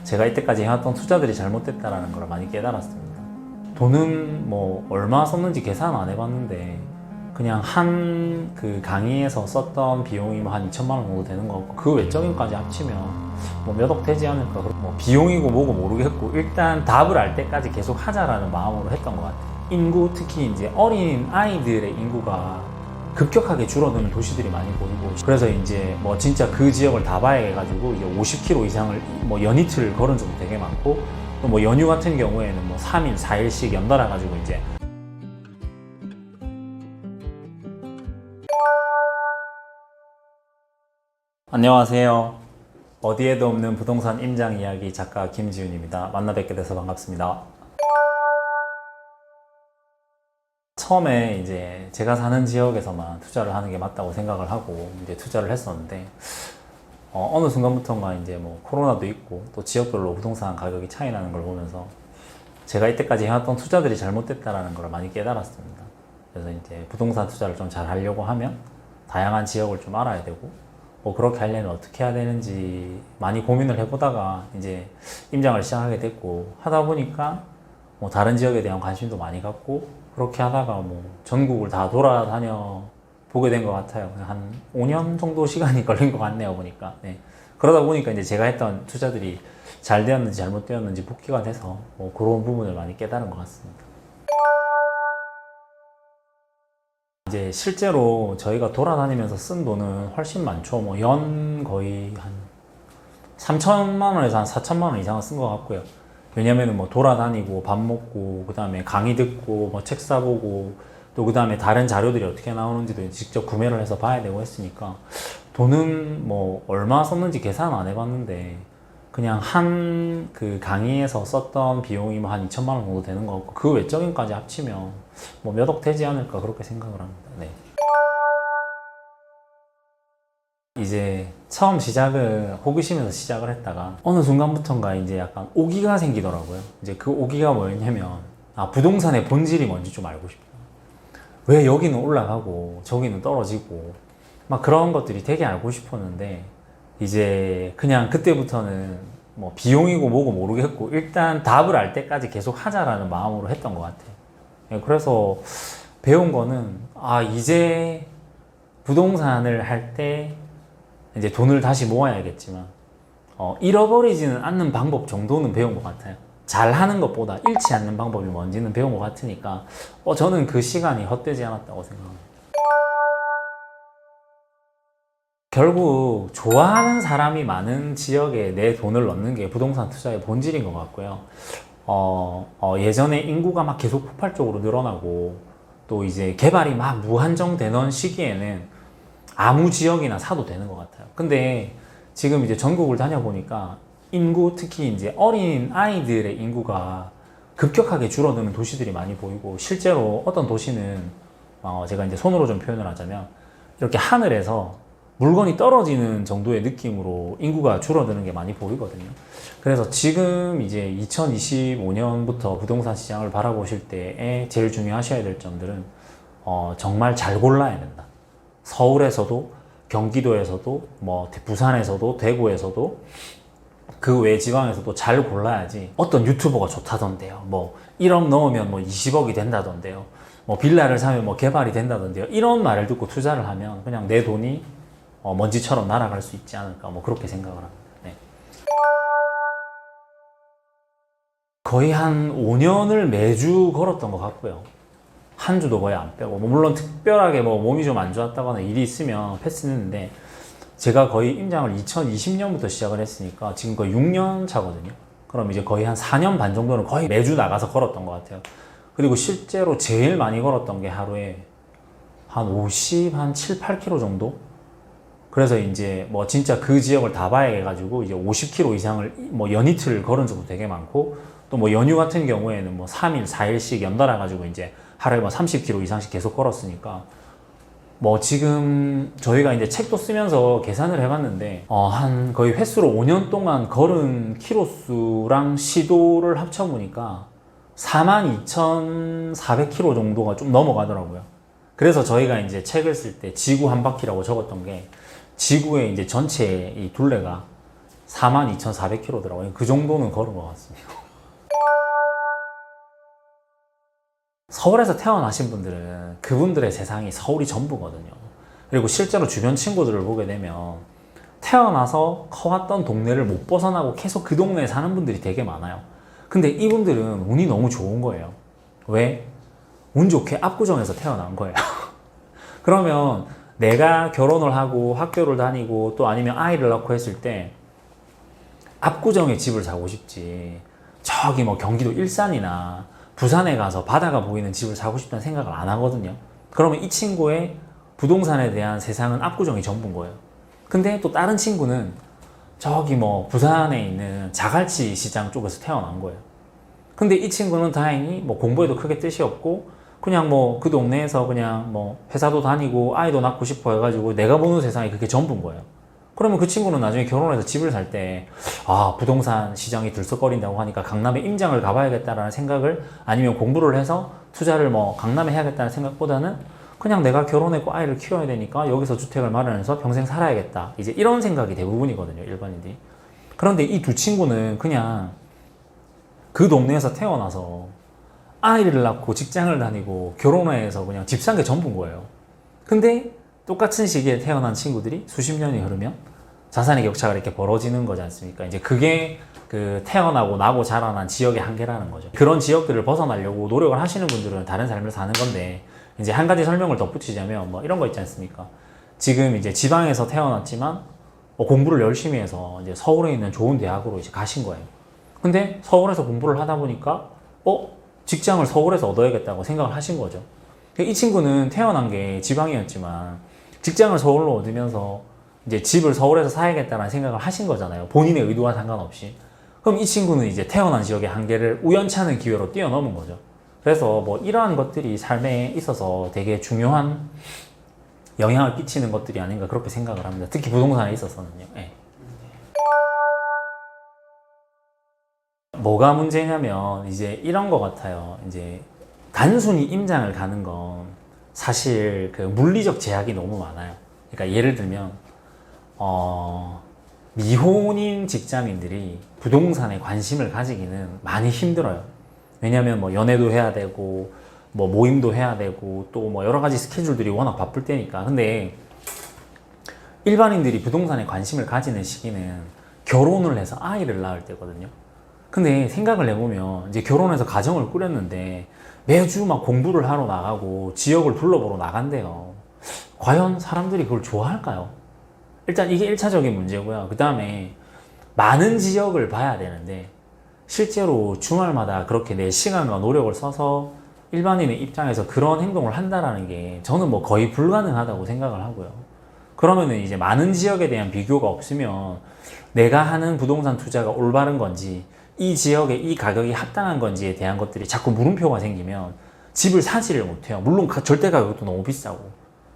제가 이때까지 해왔던 투자들이 잘못됐다라는 걸 많이 깨달았습니다. 돈은 뭐 얼마 썼는지 계산 안 해봤는데 그냥 한 그 강의에서 썼던 비용이 뭐 한 2천만 원 정도 되는 거 같고 그 외적인까지 합치면 뭐 몇 억 되지 않을까. 뭐 비용이고 뭐고 모르겠고 일단 답을 알 때까지 계속 하자라는 마음으로 했던 것 같아요. 인구, 특히 이제 어린 아이들의 인구가 급격하게 줄어드는 도시들이 많이 보이고, 그래서 이제 뭐 진짜 그 지역을 다 봐야 해가지고 이제 50km 이상을 뭐 연이틀 걸은 적도 되게 많고, 또 뭐 연휴 같은 경우에는 뭐 3일, 4일씩 연달아 가지고 이제 안녕하세요. 어디에도 없는 부동산 임장 이야기 작가 김지훈입니다. 만나 뵙게 돼서 반갑습니다. 처음에 이제 제가 사는 지역에서만 투자를 하는 게 맞다고 생각을 하고 이제 투자를 했었는데, 어느 순간부터인가 이제 뭐 코로나도 있고 또 지역별로 부동산 가격이 차이 나는 걸 보면서 제가 이때까지 해왔던 투자들이 잘못됐다라는 걸 많이 깨달았습니다. 그래서 이제 부동산 투자를 좀 잘 하려고 하면 다양한 지역을 좀 알아야 되고, 뭐 그렇게 하려면 어떻게 해야 되는지 많이 고민을 해보다가 이제 임장을 시작하게 됐고, 하다 보니까 뭐 다른 지역에 대한 관심도 많이 갖고, 그렇게 하다가 뭐 전국을 다 돌아다녀 보게 된 것 같아요. 한 5년 정도 시간이 걸린 것 같네요, 보니까. 네. 그러다 보니까 이제 제가 했던 투자들이 잘 되었는지 잘못되었는지 복귀가 돼서 뭐 그런 부분을 많이 깨달은 것 같습니다. 이제 실제로 저희가 돌아다니면서 쓴 돈은 훨씬 많죠. 뭐 연 거의 한 3천만 원에서 한 4천만 원 이상은 쓴 것 같고요. 왜냐면은 뭐 돌아다니고 밥 먹고 그 다음에 강의 듣고 뭐 책 사보고 또 그 다음에 다른 자료들이 어떻게 나오는지도 직접 구매를 해서 봐야 되고 했으니까 돈은 뭐 얼마 썼는지 계산 안 해봤는데 그냥 한 그 강의에서 썼던 비용이 뭐 한 2천만 원 정도 되는 거 같고 그 외적인까지 합치면 뭐 몇 억 되지 않을까 그렇게 생각을 합니다. 네. 이제 처음 시작을 호기심에서 시작을 했다가 어느 순간부터인가 이제 약간 오기가 생기더라고요. 이제 그 오기가 뭐였냐면, 부동산의 본질이 뭔지 좀 알고 싶다. 왜 여기는 올라가고 저기는 떨어지고 막 그런 것들이 되게 알고 싶었는데, 이제 그냥 그때부터는 뭐 비용이고 뭐고 모르겠고 일단 답을 알 때까지 계속 하자라는 마음으로 했던 것 같아요. 그래서 배운 거는 이제 부동산을 할 때 이제 돈을 다시 모아야겠지만 잃어버리지는 않는 방법 정도는 배운 것 같아요. 잘하는 것보다 잃지 않는 방법이 뭔지는 배운 것 같으니까 저는 그 시간이 헛되지 않았다고 생각합니다. 결국 좋아하는 사람이 많은 지역에 내 돈을 넣는 게 부동산 투자의 본질인 것 같고요. 예전에 인구가 막 계속 폭발적으로 늘어나고 또 이제 개발이 막 무한정 되던 시기에는 아무 지역이나 사도 되는 것 같아요. 근데 지금 이제 전국을 다녀보니까 인구, 특히 이제 어린 아이들의 인구가 급격하게 줄어드는 도시들이 많이 보이고, 실제로 어떤 도시는 제가 이제 손으로 좀 표현을 하자면 이렇게 하늘에서 물건이 떨어지는 정도의 느낌으로 인구가 줄어드는 게 많이 보이거든요. 그래서 지금 이제 2025년부터 부동산 시장을 바라보실 때에 제일 중요하셔야 될 점들은 정말 잘 골라야 된다. 서울에서도, 경기도에서도, 뭐 부산에서도, 대구에서도, 그 외 지방에서도 잘 골라야지. 어떤 유튜버가 좋다던데요. 뭐 1억 넣으면 뭐 20억이 된다던데요. 뭐 빌라를 사면 뭐 개발이 된다던데요. 이런 말을 듣고 투자를 하면 그냥 내 돈이 먼지처럼 날아갈 수 있지 않을까, 뭐 그렇게 생각을 합니다. 네. 거의 한 5년을 매주 걸었던 것 같고요. 한 주도 거의 안 빼고, 물론 특별하게 뭐 몸이 좀 안 좋았다거나 일이 있으면 패스했는데, 제가 거의 임장을 2020년부터 시작을 했으니까 지금 거의 6년 차거든요. 그럼 이제 거의 한 4년 반 정도는 거의 매주 나가서 걸었던 것 같아요. 그리고 실제로 제일 많이 걸었던 게 하루에 한 7, 8km 정도? 그래서 이제 뭐 진짜 그 지역을 다 봐야 해가지고 이제 50km 이상을 뭐 연이틀 걸은 적도 되게 많고, 또 뭐 연휴 같은 경우에는 뭐 3일, 4일씩 연달아 가지고 이제 하루에 뭐 30km 이상씩 계속 걸었으니까, 뭐 지금 저희가 이제 책도 쓰면서 계산을 해봤는데 한 거의 횟수로 5년 동안 걸은 키로수랑 시도를 합쳐보니까 42,400km 정도가 좀 넘어가더라고요. 그래서 저희가 이제 책을 쓸 때 지구 한 바퀴라고 적었던 게, 지구의 이제 전체 이 둘레가 42,400km더라고요. 그 정도는 걸은 것 같습니다. 서울에서 태어나신 분들은 그분들의 세상이 서울이 전부거든요. 그리고 실제로 주변 친구들을 보게 되면 태어나서 커왔던 동네를 못 벗어나고 계속 그 동네에 사는 분들이 되게 많아요. 근데 이분들은 운이 너무 좋은 거예요. 왜? 운 좋게 압구정에서 태어난 거예요. 그러면 내가 결혼을 하고 학교를 다니고 또 아니면 아이를 낳고 했을 때 압구정에 집을 사고 싶지, 저기 뭐 경기도 일산이나 부산에 가서 바다가 보이는 집을 사고 싶다는 생각을 안 하거든요. 그러면 이 친구의 부동산에 대한 세상은 압구정이 전부인 거예요. 근데 또 다른 친구는 저기 뭐 부산에 있는 자갈치 시장 쪽에서 태어난 거예요. 근데 이 친구는 다행히 뭐 공부에도 크게 뜻이 없고 그냥 뭐 그 동네에서 그냥 뭐 회사도 다니고 아이도 낳고 싶어 해가지고 내가 보는 세상이 그게 전부인 거예요. 그러면 그 친구는 나중에 결혼해서 집을 살 때, 아, 부동산 시장이 들썩거린다고 하니까 강남에 임장을 가봐야겠다라는 생각을, 아니면 공부를 해서 투자를 뭐 강남에 해야겠다는 생각보다는 그냥 내가 결혼했고 아이를 키워야 되니까 여기서 주택을 마련해서 평생 살아야겠다. 이제 이런 생각이 대부분이거든요, 일반인들이. 그런데 이 두 친구는 그냥 그 동네에서 태어나서 아이를 낳고 직장을 다니고 결혼해서 그냥 집 산 게 전부인 거예요. 근데 똑같은 시기에 태어난 친구들이 수십 년이 흐르면 자산의 격차가 이렇게 벌어지는 거지 않습니까? 이제 그게 그 태어나고 나고 자라난 지역의 한계라는 거죠. 그런 지역들을 벗어나려고 노력을 하시는 분들은 다른 삶을 사는 건데, 이제 한 가지 설명을 덧붙이자면 뭐 이런 거 있지 않습니까? 지금 이제 지방에서 태어났지만 뭐 공부를 열심히 해서 이제 서울에 있는 좋은 대학으로 이제 가신 거예요. 근데 서울에서 공부를 하다 보니까 직장을 서울에서 얻어야겠다고 생각을 하신 거죠. 이 친구는 태어난 게 지방이었지만 직장을 서울로 얻으면서 이제 집을 서울에서 사야겠다는 생각을 하신 거잖아요. 본인의 의도와 상관없이. 그럼 이 친구는 이제 태어난 지역의 한계를 우연찮은 기회로 뛰어넘은 거죠. 그래서 뭐 이러한 것들이 삶에 있어서 되게 중요한 영향을 끼치는 것들이 아닌가 그렇게 생각을 합니다. 특히 부동산에 있어서는요. 네. 뭐가 문제냐면 이제 이런 것 같아요. 이제 단순히 임장을 가는 건 사실 그 물리적 제약이 너무 많아요. 그러니까 예를 들면 미혼인 직장인들이 부동산에 관심을 가지기는 많이 힘들어요. 왜냐하면 뭐 연애도 해야 되고 뭐 모임도 해야 되고 또 뭐 여러 가지 스케줄들이 워낙 바쁠 때니까. 근데 일반인들이 부동산에 관심을 가지는 시기는 결혼을 해서 아이를 낳을 때거든요. 근데 생각을 해보면 이제 결혼해서 가정을 꾸렸는데 매주 막 공부를 하러 나가고 지역을 둘러보러 나간대요. 과연 사람들이 그걸 좋아할까요? 일단 이게 1차적인 문제고요. 그 다음에 많은 지역을 봐야 되는데 실제로 주말마다 그렇게 내 시간과 노력을 써서 일반인의 입장에서 그런 행동을 한다라는 게 저는 뭐 거의 불가능하다고 생각을 하고요. 그러면은 이제 많은 지역에 대한 비교가 없으면 내가 하는 부동산 투자가 올바른 건지 이 지역에 이 가격이 합당한 건지에 대한 것들이 자꾸 물음표가 생기면 집을 사지를 못해요. 물론 절대 가격도 너무 비싸고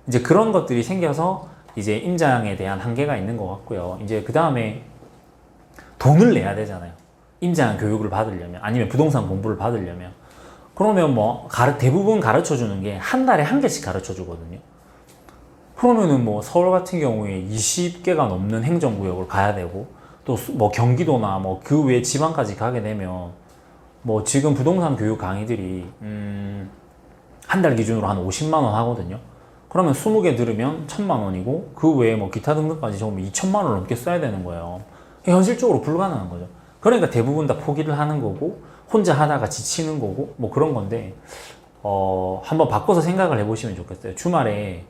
이제 그런 것들이 생겨서 이제 임장에 대한 한계가 있는 것 같고요. 이제 그 다음에 돈을 내야 되잖아요. 임장 교육을 받으려면 아니면 부동산 공부를 받으려면 그러면 뭐 대부분 가르쳐 주는 게 한 달에 한 개씩 가르쳐 주거든요. 그러면은 뭐 서울 같은 경우에 20개가 넘는 행정구역을 가야 되고 또 뭐 경기도나 뭐 그 외 지방까지 가게 되면 뭐 지금 부동산 교육 강의들이 한 달 기준으로 한 50만 원 하거든요. 그러면 20개 들으면 1000만 원이고 그 외에 뭐 기타 등등까지 적으면 2천만 원을 넘게 써야 되는 거예요. 현실적으로 불가능한 거죠. 그러니까 대부분 다 포기를 하는 거고 혼자 하다가 지치는 거고 뭐 그런 건데 한번 바꿔서 생각을 해보시면 좋겠어요. 주말에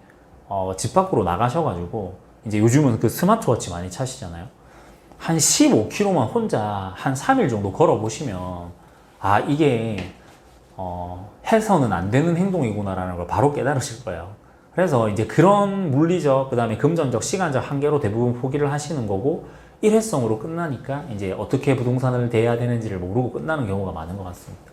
집 밖으로 나가셔가지고 이제 요즘은 그 스마트워치 많이 차시잖아요. 한 15km만 혼자 한 3일 정도 걸어보시면 아 이게 해서는 안 되는 행동이구나라는 걸 바로 깨달으실 거예요. 그래서 이제 그런 물리적 그 다음에 금전적 시간적 한계로 대부분 포기를 하시는 거고 일회성으로 끝나니까 이제 어떻게 부동산을 대해야 되는지를 모르고 끝나는 경우가 많은 것 같습니다.